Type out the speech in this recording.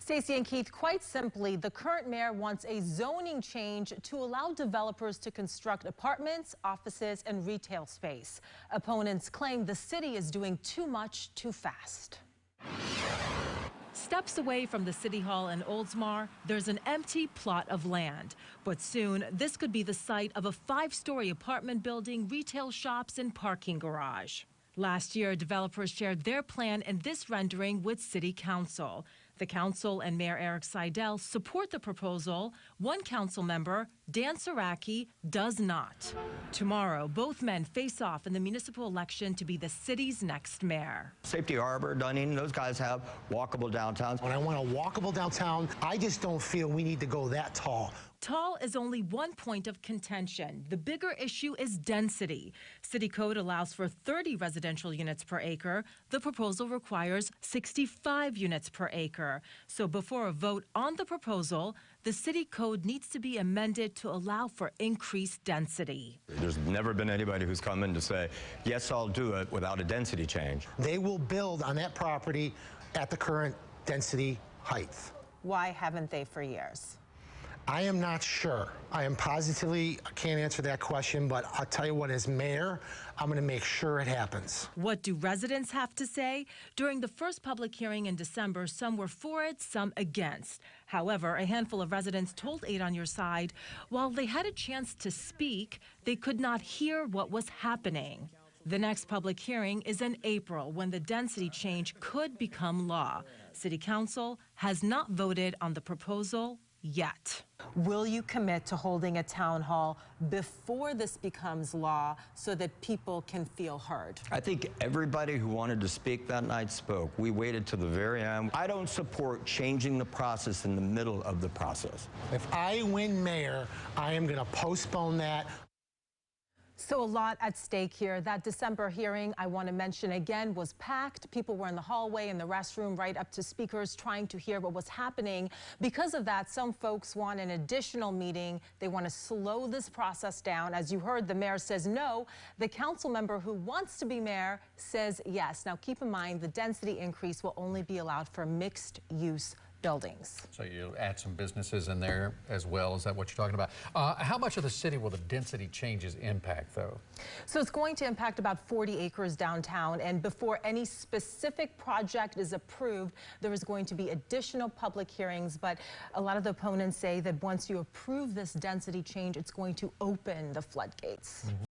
Stacey and Keith, quite simply, the current mayor wants a zoning change to allow developers to construct apartments, offices, and retail space. Opponents claim the city is doing too much too fast. Steps away from the City Hall in Oldsmar, there's an empty plot of land. But soon, this could be the site of a 5-story apartment building, retail shops, and parking garage. Last year, developers shared their plan in this rendering with City Council. The council and Mayor Eric Saeidi support the proposal. One council member, Dan Saraki, does not. Tomorrow, both men face off in the municipal election to be the city's next mayor. Safety Harbor, Dunning, those guys have walkable downtowns. When I want a walkable downtown, I just don't feel we need to go that tall. Tall is only one point of contention. The bigger issue is density. City code allows for 30 residential units per acre. The proposal requires 65 units per acre. So before a vote on the proposal, the city code needs to be amended to allow for increased density. There's never been anybody who's come in to say, yes, I'll do it without a density change. They will build on that property at the current density height. Why haven't they for years? I am not sure. I can't answer that question, but I'll tell you what, as mayor, I'm going to make sure it happens. What do residents have to say? During the first public hearing in December, some were for it, some against. However, a handful of residents told 8 on Your Side, while they had a chance to speak, they could not hear what was happening. The next public hearing is in April, when the density change could become law. City Council has not voted on the proposal yet. Will you commit to holding a town hall before this becomes law so that people can feel heard? I think everybody who wanted to speak that night spoke. We waited to the very end. I don't support changing the process in the middle of the process. If I win mayor, I am going to postpone that. So a lot at stake here. That December hearing, I want to mention again, was packed. People were in the hallway, in the restroom, right up to speakers trying to hear what was happening. Because of that, some folks want an additional meeting. They want to slow this process down. As you heard, the mayor says no. The council member who wants to be mayor says yes. Now, keep in mind, the density increase will only be allowed for mixed-use buildings. So you add some businesses in there as well. Is that what you're talking about? How much of the city will the density changes impact, though? So it's going to impact about 40 acres downtown. And before any specific project is approved, there is going to be additional public hearings. But a lot of the opponents say that once you approve this density change, it's going to open the floodgates.